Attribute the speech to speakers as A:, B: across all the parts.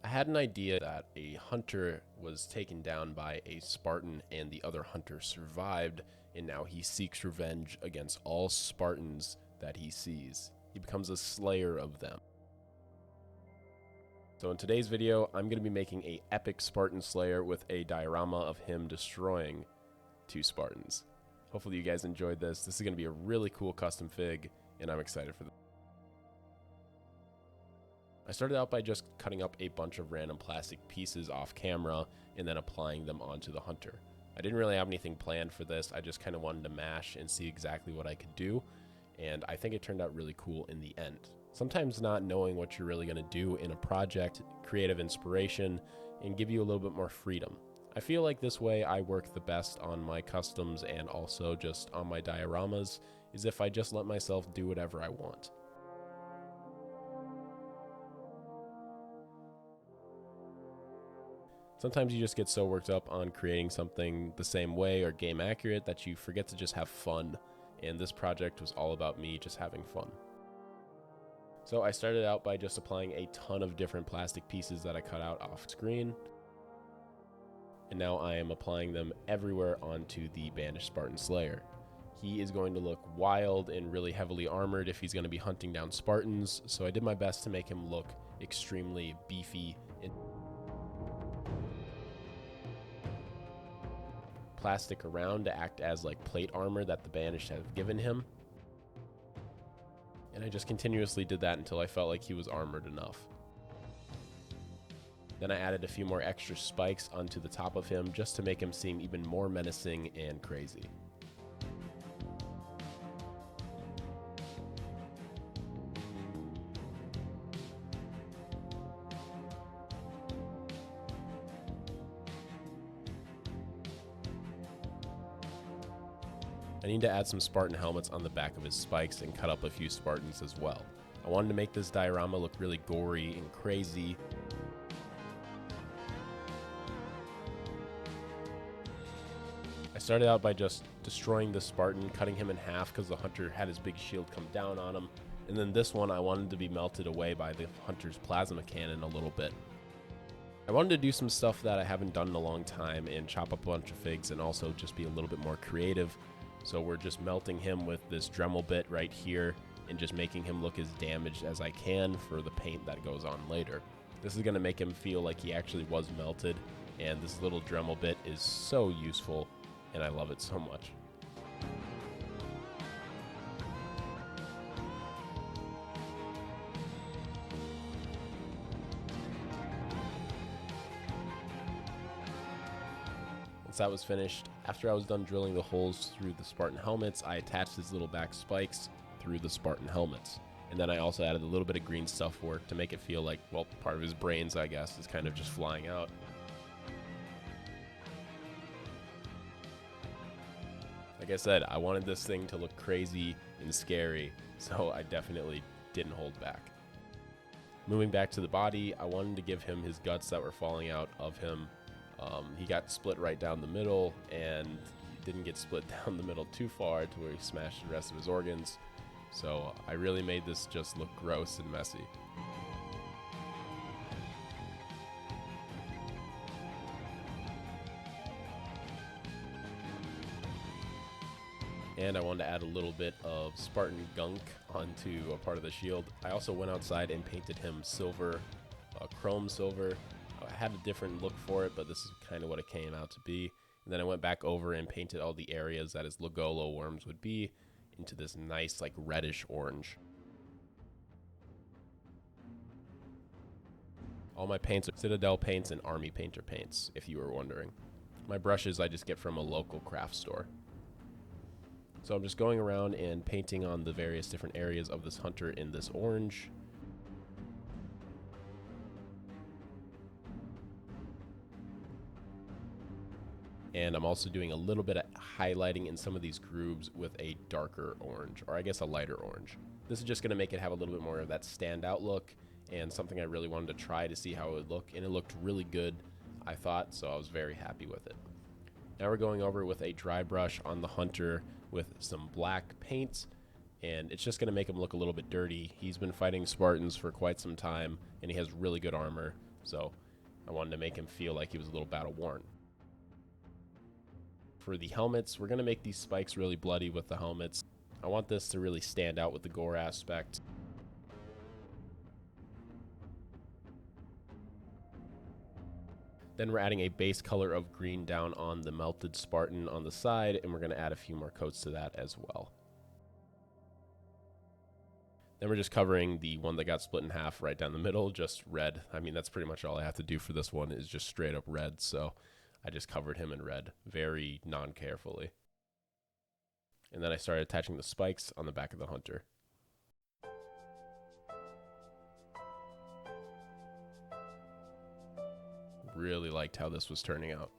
A: I had an idea that a hunter was taken down by a Spartan and the other hunter survived, and now he seeks revenge against all Spartans that he sees. He becomes a slayer of them. So in today's video, I'm going to be making an epic Spartan Slayer with a diorama of him destroying 2 Spartans. Hopefully you guys enjoyed this. This is going to be a really cool custom fig, and I'm excited for this. I started out by just cutting up a bunch of random plastic pieces off camera and then applying them onto the hunter. I didn't really have anything planned for this. I just kind of wanted to mash and see exactly what I could do, and I think it turned out really cool in the end. Sometimes not knowing what you're really going to do in a project, creative inspiration, and give you a little bit more freedom. I feel like this way I work the best on my customs and also just on my dioramas, is if I just let myself do whatever I want. Sometimes you just get so worked up on creating something the same way or game accurate that you forget to just have fun, and this project was all about me just having fun. So I started out by just applying a ton of different plastic pieces that I cut out off screen, and now I am applying them everywhere onto the banished Spartan Slayer. He is going to look wild and really heavily armored if he's going to be hunting down Spartans, so I did my best to make him look extremely beefy and plastic around to act as like plate armor that the banished have given him. And I just continuously did that until I felt like he was armored enough. Then I added a few more extra spikes onto the top of him just to make him seem even more menacing and crazy. I need to add some Spartan helmets on the back of his spikes and cut up a few Spartans as well. I wanted to make this diorama look really gory and crazy. I started out by just destroying the Spartan, cutting him in half because the hunter had his big shield come down on him. And then this one I wanted to be melted away by the hunter's plasma cannon a little bit. I wanted to do some stuff that I haven't done in a long time and chop up a bunch of figs and also just be a little bit more creative. So we're just melting him with this Dremel bit right here and just making him look as damaged as I can for the paint that goes on later. This is going to make him feel like he actually was melted, and this little Dremel bit is so useful and I love it so much. Once that was finished, after I was done drilling the holes through the Spartan helmets, I attached his little back spikes through the Spartan helmets. And then I also added a little bit of green stuff work to make it feel like, well, part of his brains, I guess, is kind of just flying out. Like I said, I wanted this thing to look crazy and scary, so I definitely didn't hold back. Moving back to the body, I wanted to give him his guts that were falling out of him. He got split right down the middle, and he didn't get split down the middle too far to where he smashed the rest of his organs. So I really made this just look gross and messy. And I wanted to add a little bit of Spartan gunk onto a part of the shield. I also went outside and painted him silver, chrome silver. I had a different look for it, but this is kind of what it came out to be. And then I went back over and painted all the areas that his Lagolo worms would be into this nice like reddish orange. All my paints are Citadel paints and Army Painter paints, if you were wondering. My brushes I just get from a local craft store. So I'm just going around and painting on the various different areas of this hunter in this orange. And I'm also doing a little bit of highlighting in some of these grooves with a darker orange, or I guess a lighter orange. This is just going to make it have a little bit more of that standout look, and something I really wanted to try to see how it would look, and it looked really good, I thought, so I was very happy with it. Now we're going over with a dry brush on the hunter with some black paint, and it's just going to make him look a little bit dirty. He's been fighting Spartans for quite some time, and he has really good armor, So I wanted to make him feel like he was a little battle worn. For the helmets, we're going to make these spikes really bloody with the helmets. I want this to really stand out with the gore aspect. Then we're adding a base color of green down on the melted Spartan on the side, and we're going to add a few more coats to that as well. Then we're just covering the one that got split in half right down the middle, just red. I mean, that's pretty much all I have to do for this one is just straight up red, so I just covered him in red very non-carefully. And then I started attaching the spikes on the back of the Hunter. Really liked how this was turning out.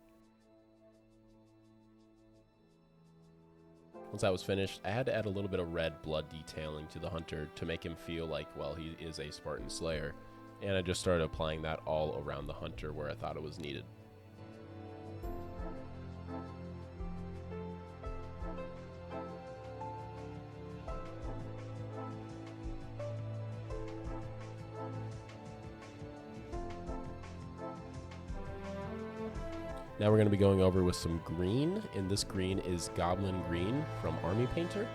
A: Once that was finished, I had to add a little bit of red blood detailing to the Hunter to make him feel like, well, he is a Spartan Slayer. And I just started applying that all around the Hunter where I thought it was needed. Now we're going to be going over with some green, and this green is Goblin Green from Army Painter.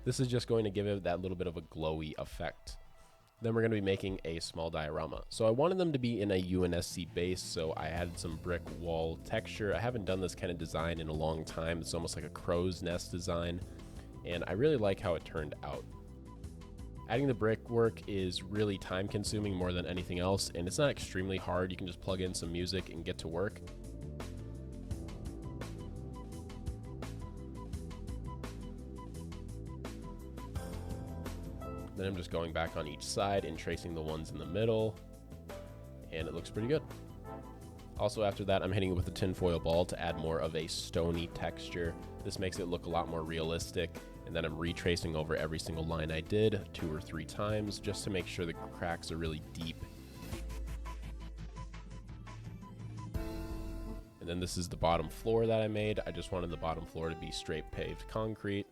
A: This is just going to give it that little bit of a glowy effect. Then we're going to be making a small diorama. So I wanted them to be in a UNSC base, so I added some brick wall texture. I haven't done this kind of design in a long time. It's almost like a crow's nest design, and I really like how it turned out. Adding the brickwork is really time consuming more than anything else, and it's not extremely hard. You can just plug in some music and get to work. Then I'm just going back on each side and tracing the ones in the middle, and it looks pretty good. Also after that, I'm hitting it with a tinfoil ball to add more of a stony texture. This makes it look a lot more realistic, and then I'm retracing over every single line I did 2 or 3 times just to make sure the cracks are really deep. And then this is the bottom floor that I made. I just wanted the bottom floor to be straight paved concrete.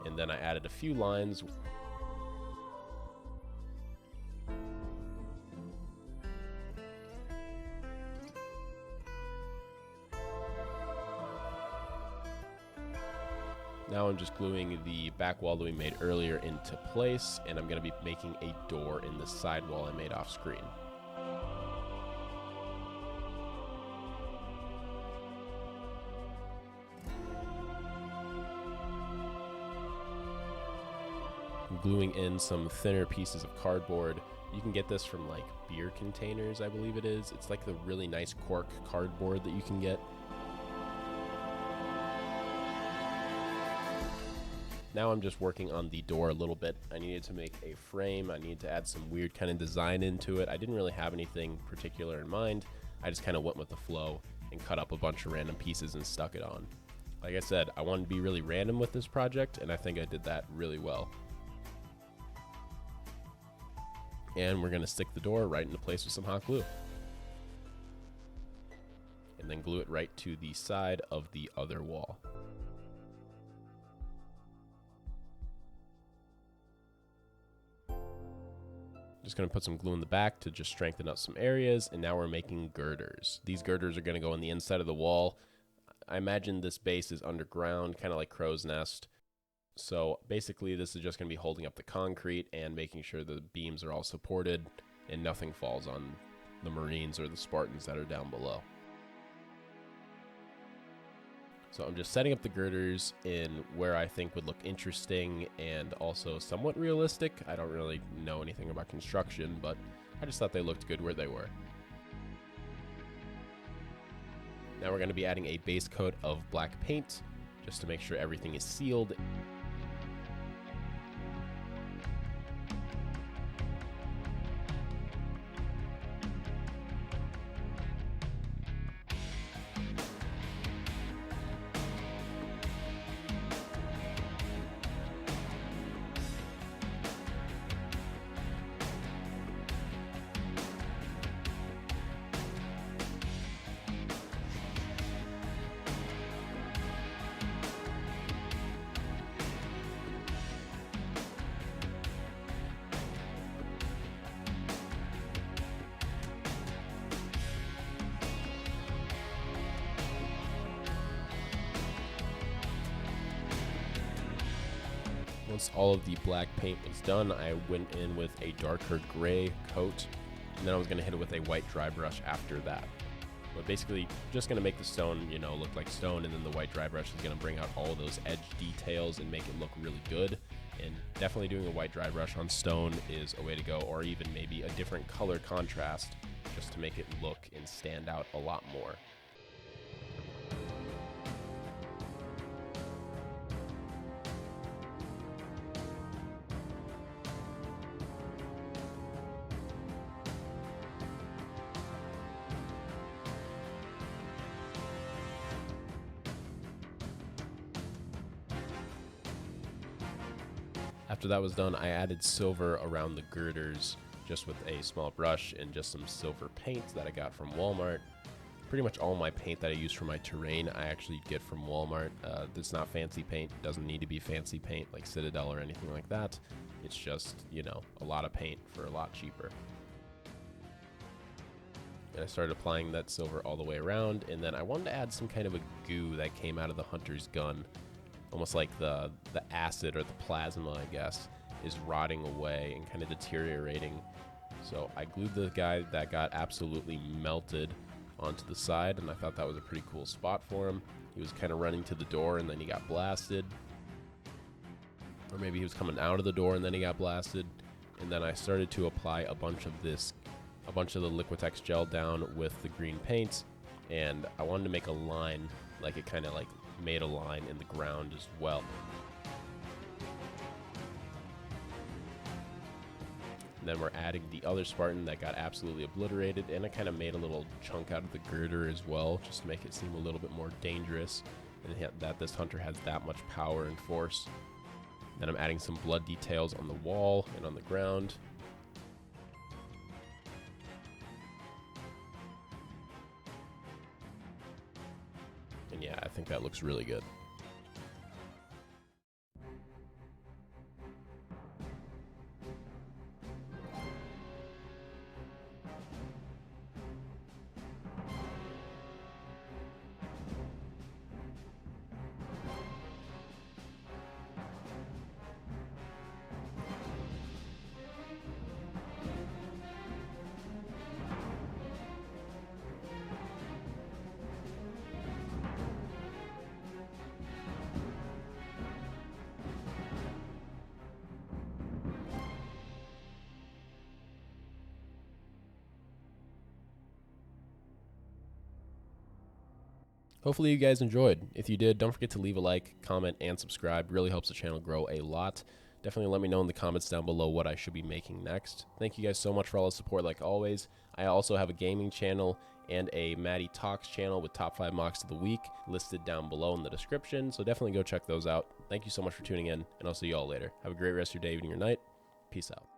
A: And then I added a few lines. Now I'm just gluing the back wall that we made earlier into place, and I'm going to be making a door in the side wall I made off screen. I'm gluing in some thinner pieces of cardboard. You can get this from like beer containers, I believe it is. It's like the really nice cork cardboard that you can get. Now I'm just working on the door a little bit. I needed to make a frame. I needed to add some weird kind of design into it. I didn't really have anything particular in mind. I just kind of went with the flow and cut up a bunch of random pieces and stuck it on. Like I said, I wanted to be really random with this project, and I think I did that really well. And we're gonna stick the door right into place with some hot glue. And then glue it right to the side of the other wall. Just going to put some glue in the back to just strengthen up some areas, and now we're making girders. These girders are going to go on the inside of the wall. I imagine this base is underground, kind of like Crow's Nest. So basically this is just going to be holding up the concrete and making sure the beams are all supported and nothing falls on the Marines or the Spartans that are down below. So I'm just setting up the girders in where I think would look interesting and also somewhat realistic. I don't really know anything about construction, but I just thought they looked good where they were. Now we're going to be adding a base coat of black paint just to make sure everything is sealed. Once all of the black paint was done, I went in with a darker gray coat, and then I was going to hit it with a white dry brush after that. But basically, just going to make the stone, you know, look like stone, and then the white dry brush is going to bring out all those edge details and make it look really good. And definitely doing a white dry brush on stone is a way to go, or even maybe a different color contrast just to make it look and stand out a lot more. After that was done, I added silver around the girders just with a small brush and just some silver paint that I got from Walmart. Pretty much all my paint that I use for my terrain I actually get from Walmart. It's not fancy paint. It doesn't need to be fancy paint like Citadel or anything like that. It's just, you know, a lot of paint for a lot cheaper. And I started applying that silver all the way around, and then I wanted to add some kind of a goo that came out of the hunter's gun. Almost like the acid or the plasma, I guess, is rotting away and kind of deteriorating. So I glued the guy that got absolutely melted onto the side, and I thought that was a pretty cool spot for him. He was kind of running to the door and then he got blasted. Or maybe he was coming out of the door and then he got blasted. And then I started to apply a bunch of the Liquitex gel down with the green paint, and I wanted to make a line, like it kind of like made a line in the ground as well. And then we're adding the other Spartan that got absolutely obliterated, and I kind of made a little chunk out of the girder as well, just to make it seem a little bit more dangerous, and that this hunter has that much power and force. Then I'm adding some blood details on the wall and on the ground. And yeah, I think that looks really good. Hopefully you guys enjoyed. If you did, don't forget to leave a like, comment, and subscribe. Really helps the channel grow a lot. Definitely let me know in the comments down below what I should be making next. Thank you guys so much for all the support like always. I also have a gaming channel and a MattyTalks channel with top 5 mocks of the week listed down below in the description, so definitely go check those out. Thank you so much for tuning in, and I'll see you all later. Have a great rest of your day, evening, or night. Peace out.